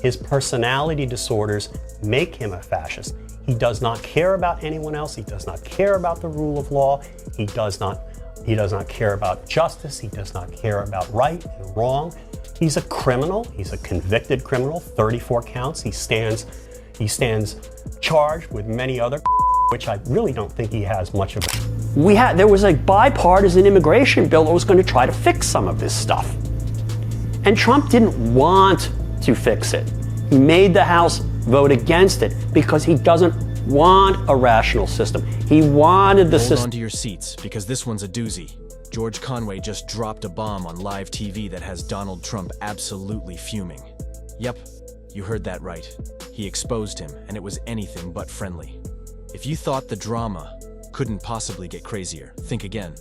His personality disorders make him a fascist. He does not care about anyone else. He does not care about the rule of law. He does not care about justice. He does not care about right and wrong. He's a criminal. He's a convicted criminal, 34 counts. He stands charged with many other, which I really don't think he has much of a. There was a bipartisan immigration bill that was going to try to fix some of this stuff. And Trump didn't want to fix it. He made the House vote against it because he doesn't want a rational system. He wanted the system. Hold on to your seats, because this one's a doozy. George Conway just dropped a bomb on live TV that has Donald Trump absolutely fuming. Yep, you heard that right. He exposed him, and it was anything but friendly. If you thought the drama couldn't possibly get crazier, think again.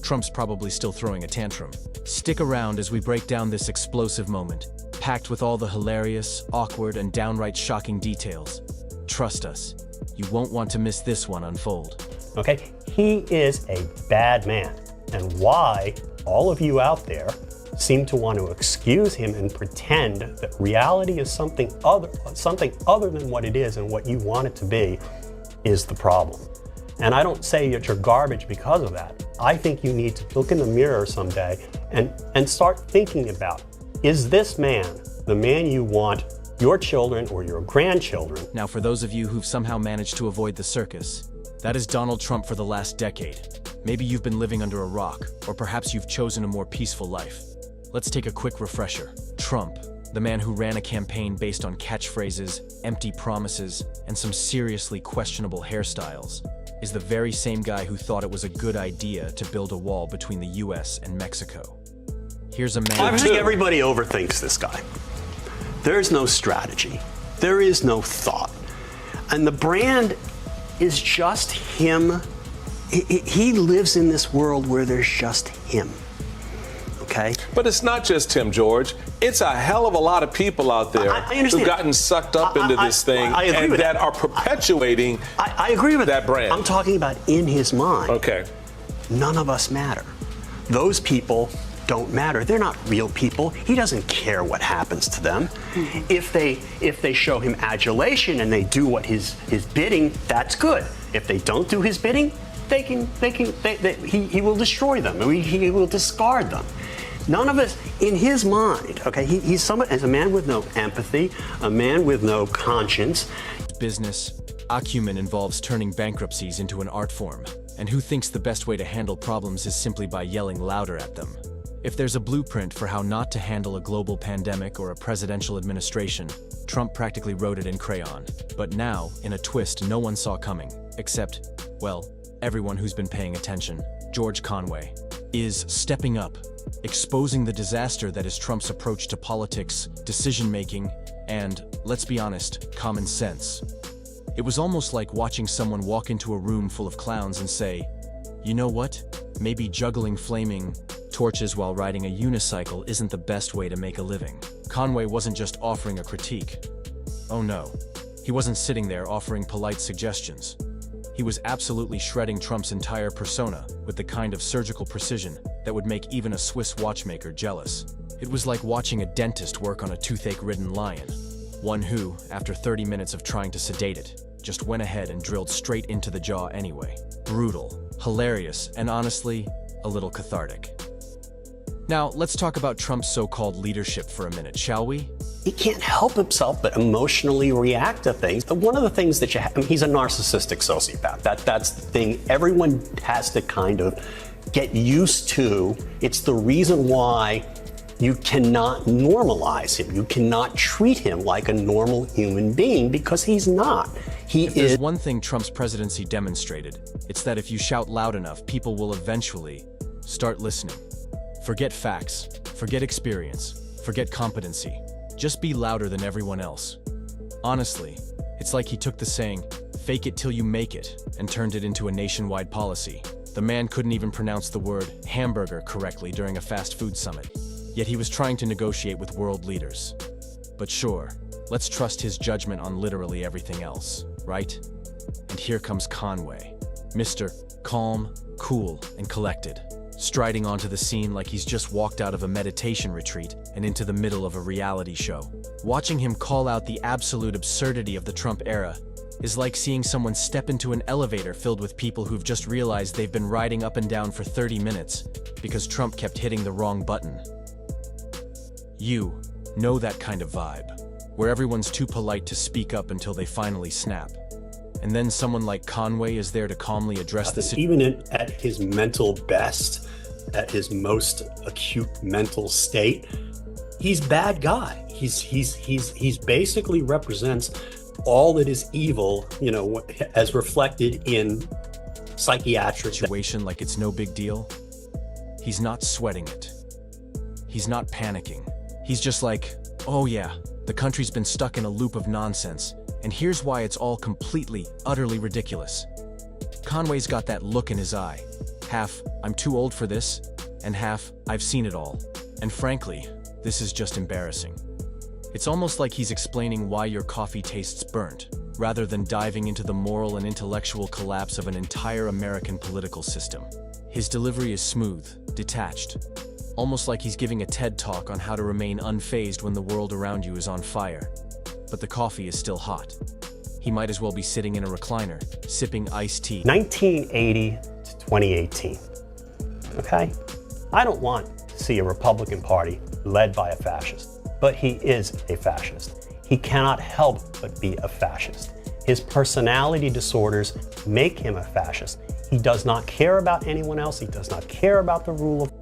Trump's probably still throwing a tantrum. Stick around as we break down this explosive moment, packed with all the hilarious, awkward, and downright shocking details. Trust us, you won't want to miss this one unfold. Okay, he is a bad man. And why all of you out there seem to want to excuse him and pretend that reality is something other than what it is and what you want it to be is the problem. And I don't say that you're garbage because of that. I think you need to look in the mirror someday and start thinking about, is this man the man you want your children or your grandchildren? Now, for those of you who've somehow managed to avoid the circus, that is Donald Trump for the last decade. Maybe you've been living under a rock, or perhaps you've chosen a more peaceful life. Let's take a quick refresher. Trump, the man who ran a campaign based on catchphrases, empty promises, and some seriously questionable hairstyles, is the very same guy who thought it was a good idea to build a wall between the US and Mexico. Here's a man. I think everybody overthinks this guy. There's no strategy. There is no thought. And the brand is just him. He lives in this world where there's just him. Okay? But it's not just him, George. It's a hell of a lot of people out there who've gotten sucked up into this thing and that are perpetuating I agree with that brand. I'm talking about in his mind. Okay. None of us matter. Those people don't matter. They're not real people. He doesn't care what happens to them. If they show him adulation and they do what his bidding, that's good. If they don't do his bidding, he will destroy them. He will discard them. None of us, in his mind, okay, he's someone as a man with no empathy, a man with no conscience. Business acumen involves turning bankruptcies into an art form, and who thinks the best way to handle problems is simply by yelling louder at them? If there's a blueprint for how not to handle a global pandemic or a presidential administration, Trump practically wrote it in crayon. But now, in a twist no one saw coming, except, well, everyone who's been paying attention, George Conway, is stepping up, exposing the disaster that is Trump's approach to politics, decision-making, and, let's be honest, common sense. It was almost like watching someone walk into a room full of clowns and say, you know what? Maybe juggling flaming torches while riding a unicycle isn't the best way to make a living. Conway wasn't just offering a critique. Oh no, he wasn't sitting there offering polite suggestions. He was absolutely shredding Trump's entire persona with the kind of surgical precision that would make even a Swiss watchmaker jealous. It was like watching a dentist work on a toothache-ridden lion, one who, after 30 minutes of trying to sedate it, just went ahead and drilled straight into the jaw anyway. Brutal, hilarious, and honestly, a little cathartic. Now, let's talk about Trump's so-called leadership for a minute, shall we? He can't help himself but emotionally react to things. One of the things that he's a narcissistic sociopath. That's the thing everyone has to kind of get used to. It's the reason why you cannot normalize him. You cannot treat him like a normal human being because he's not. If there's one thing Trump's presidency demonstrated, it's that if you shout loud enough, people will eventually start listening. Forget facts, forget experience, forget competency. Just be louder than everyone else. Honestly, it's like he took the saying, "Fake it till you make it," and turned it into a nationwide policy. The man couldn't even pronounce the word hamburger correctly during a fast food summit, yet he was trying to negotiate with world leaders. But sure, let's trust his judgment on literally everything else, right? And here comes Conway, Mr. Calm, cool, and collected, striding onto the scene like he's just walked out of a meditation retreat and into the middle of a reality show. Watching him call out the absolute absurdity of the Trump era is like seeing someone step into an elevator filled with people who've just realized they've been riding up and down for 30 minutes because Trump kept hitting the wrong button. You know that kind of vibe, where everyone's too polite to speak up until they finally snap. And then someone like Conway is there to calmly address the situation. Even at his mental best, at his most acute mental state, he's bad guy. He's basically represents all that is evil, you know, as reflected in psychiatric situation like it's no big deal. He's not sweating it. He's not panicking. He's just like, oh yeah, the country's been stuck in a loop of nonsense, and here's why it's all completely, utterly ridiculous. Conway's got that look in his eye. Half, I'm too old for this, and half, I've seen it all. And frankly, this is just embarrassing. It's almost like he's explaining why your coffee tastes burnt, rather than diving into the moral and intellectual collapse of an entire American political system. His delivery is smooth, detached, almost like he's giving a TED talk on how to remain unfazed when the world around you is on fire. But the coffee is still hot. He might as well be sitting in a recliner, sipping iced tea. 1980 to 2018, okay? I don't want to see a Republican Party led by a fascist, but he is a fascist. He cannot help but be a fascist. His personality disorders make him a fascist. He does not care about anyone else. He does not care about the rule of law.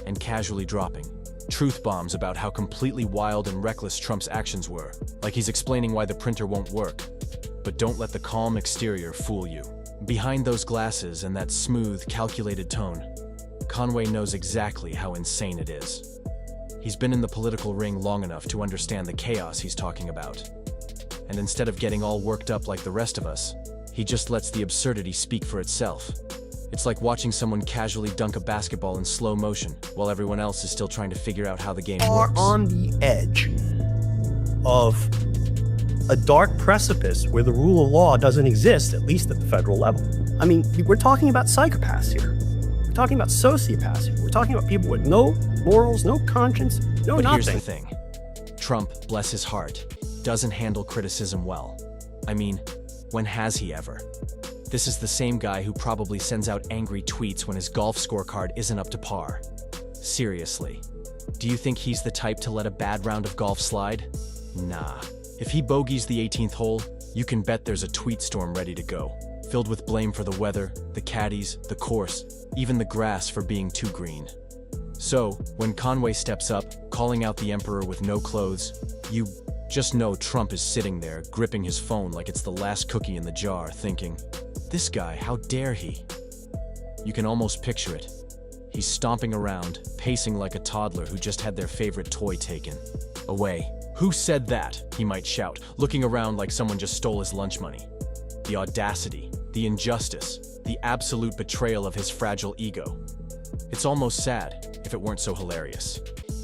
And casually dropping truth bombs about how completely wild and reckless Trump's actions were, like he's explaining why the printer won't work. But don't let the calm exterior fool you. Behind those glasses and that smooth, calculated tone, Conway knows exactly how insane it is. He's been in the political ring long enough to understand the chaos he's talking about. And instead of getting all worked up like the rest of us, he just lets the absurdity speak for itself. It's like watching someone casually dunk a basketball in slow motion while everyone else is still trying to figure out how the game works. Are on the edge of a dark precipice where the rule of law doesn't exist, at least at the federal level. I mean, we're talking about psychopaths here. We're talking about sociopaths here. We're talking about people with no morals, no conscience, no But nothing. here's the thing. Trump, bless his heart, doesn't handle criticism well. I mean, when has he ever? This is the same guy who probably sends out angry tweets when his golf scorecard isn't up to par. Seriously, do you think he's the type to let a bad round of golf slide? Nah. If he bogeys the 18th hole, you can bet there's a tweet storm ready to go, filled with blame for the weather, the caddies, the course, even the grass for being too green. So, when Conway steps up, calling out the emperor with no clothes, you just know Trump is sitting there, gripping his phone like it's the last cookie in the jar, thinking, this guy, how dare he? You can almost picture it. He's stomping around, pacing like a toddler who just had their favorite toy taken away. Who said that? He might shout, looking around like someone just stole his lunch money. The audacity, the injustice, the absolute betrayal of his fragile ego. It's almost sad, if it weren't so hilarious.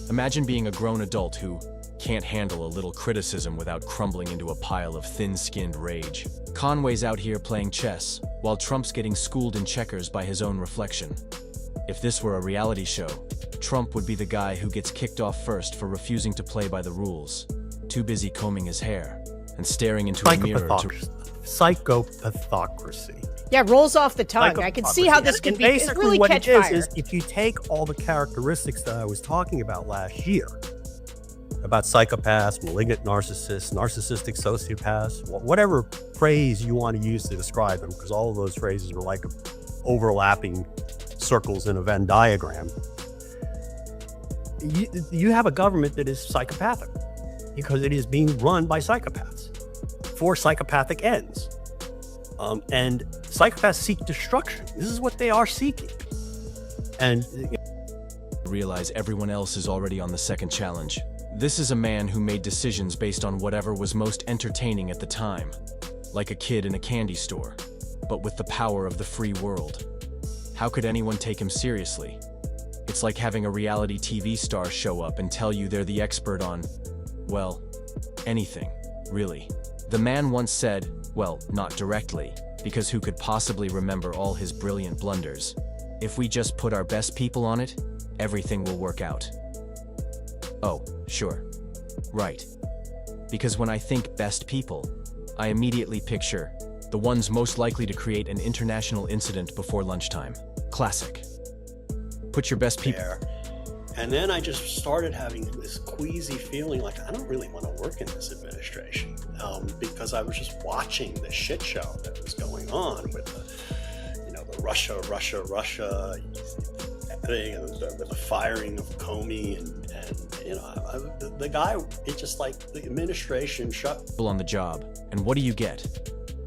Imagine being a grown adult who can't handle a little criticism without crumbling into a pile of thin-skinned rage. Conway's out here playing chess, while Trump's getting schooled in checkers by his own reflection. If this were a reality show, Trump would be the guy who gets kicked off first for refusing to play by the rules, too busy combing his hair and staring into a mirror to... Psychopathocracy. Yeah, rolls off the tongue. I can see how this could be really catch fire. Basically what it is if you take all the characteristics that I was talking about last year, about psychopaths, malignant narcissists, narcissistic sociopaths, whatever phrase you want to use to describe them, because all of those phrases are like overlapping circles in a Venn diagram. You have a government that is psychopathic because it is being run by psychopaths for psychopathic ends. And psychopaths seek destruction. This is what they are seeking. And realize everyone else is already on the second challenge. This is a man who made decisions based on whatever was most entertaining at the time, like a kid in a candy store, but with the power of the free world. How could anyone take him seriously? It's like having a reality TV star show up and tell you they're the expert on, well, anything, really. The man once said, well, not directly, because who could possibly remember all his brilliant blunders? If we just put our best people on it, everything will work out. Oh, sure. Right. Because when I think best people, I immediately picture the ones most likely to create an international incident before lunchtime. Classic. Put your best people. And then I just started having this queasy feeling like I don't really want to work in this administration, because I was just watching the shit show that was going on with the Russia thing, and with the firing of Comey, and the guy. It's just like the administration shut on the job, and what do you get?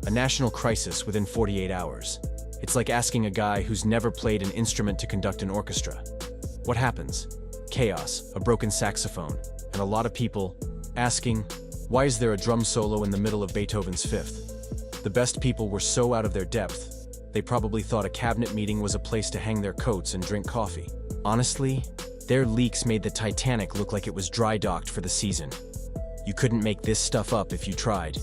A national crisis within 48 hours. It's like asking a guy who's never played an instrument to conduct an orchestra. What happens? Chaos, a broken saxophone, and a lot of people asking, why is there a drum solo in the middle of Beethoven's Fifth? The best people were so out of their depth, they probably thought a cabinet meeting was a place to hang their coats and drink coffee. Honestly, their leaks made the Titanic look like it was dry docked for the season. You couldn't make this stuff up if you tried.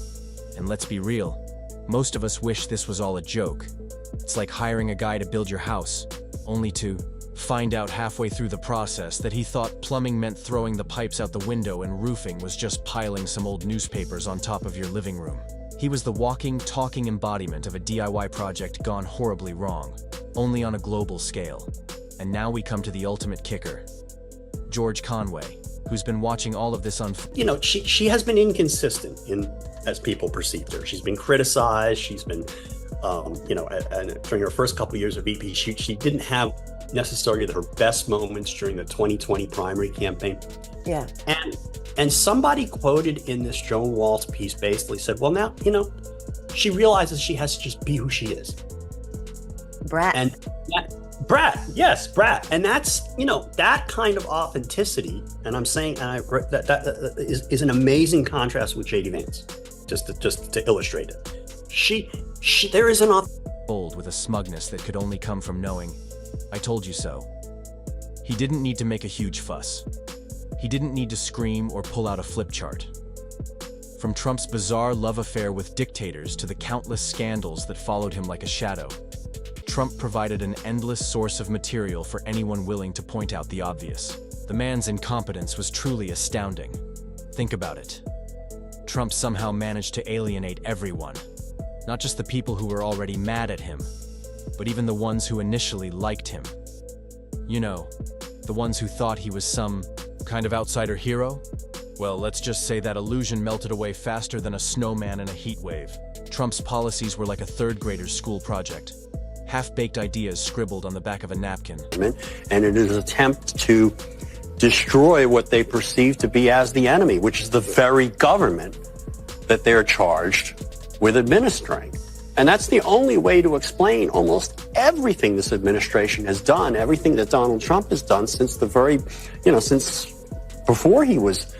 And let's be real, most of us wish this was all a joke. It's like hiring a guy to build your house, only to find out halfway through the process that he thought plumbing meant throwing the pipes out the window and roofing was just piling some old newspapers on top of your living room. He was the walking, talking embodiment of a DIY project gone horribly wrong, only on a global scale. And now we come to the ultimate kicker. George Conway, who's been watching all of this she has been inconsistent as people perceived her. She's been criticized. She's been, and during her first couple of years of VP, she didn't have necessarily her best moments during the 2020 primary campaign. Yeah. And somebody quoted in this Joan Waltz piece basically said, well, now, she realizes she has to just be who she is. Brat. And brat. Yes, brat. And that's, that kind of authenticity. And I'm saying that is an amazing contrast with J.D. Vance, just to illustrate it. There is an bold with a smugness that could only come from knowing, I told you so. He didn't need to make a huge fuss. He didn't need to scream or pull out a flip chart. From Trump's bizarre love affair with dictators to the countless scandals that followed him like a shadow, Trump provided an endless source of material for anyone willing to point out the obvious. The man's incompetence was truly astounding. Think about it. Trump somehow managed to alienate everyone, not just the people who were already mad at him, but even the ones who initially liked him. The ones who thought he was some kind of outsider hero? Well, let's just say that illusion melted away faster than a snowman in a heat wave. Trump's policies were like a third grader's school project. Half-baked ideas scribbled on the back of a napkin. And it is an attempt to destroy what they perceive to be as the enemy, which is the very government that they're charged with administering. And that's the only way to explain almost everything this administration has done, everything that Donald Trump has done since since before he was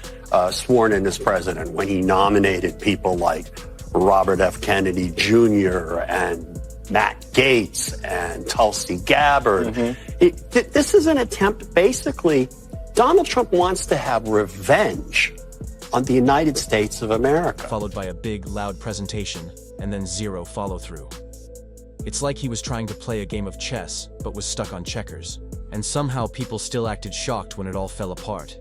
sworn in as president, when he nominated people like Robert F. Kennedy Jr. and Matt Gaetz and Tulsi Gabbard. Mm-hmm. This is an attempt, basically, Donald Trump wants to have revenge on the United States of America. Followed by a big, loud presentation, and then zero follow-through. It's like he was trying to play a game of chess, but was stuck on checkers. And somehow people still acted shocked when it all fell apart.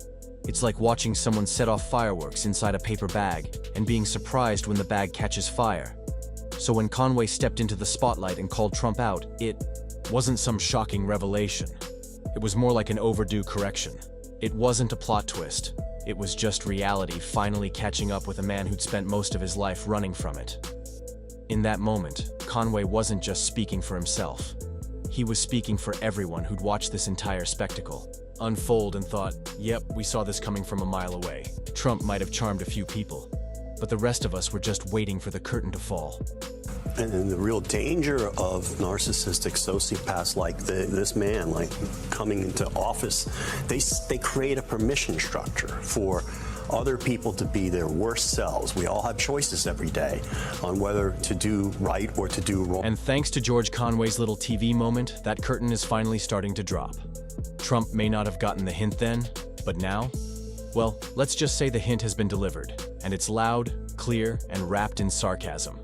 It's like watching someone set off fireworks inside a paper bag and being surprised when the bag catches fire. So when Conway stepped into the spotlight and called Trump out, it wasn't some shocking revelation. It was more like an overdue correction. It wasn't a plot twist. It was just reality finally catching up with a man who'd spent most of his life running from it. In that moment, Conway wasn't just speaking for himself. He was speaking for everyone who'd watched this entire spectacle unfold and thought, yep, we saw this coming from a mile away. Trump might have charmed a few people, but the rest of us were just waiting for the curtain to fall. And the real danger of narcissistic sociopaths like this man, like coming into office, they create a permission structure for other people to be their worst selves. We all have choices every day on whether to do right or to do wrong. And thanks to George Conway's little TV moment, that curtain is finally starting to drop. Trump may not have gotten the hint then, but now? Well, let's just say the hint has been delivered, and it's loud, clear, and wrapped in sarcasm.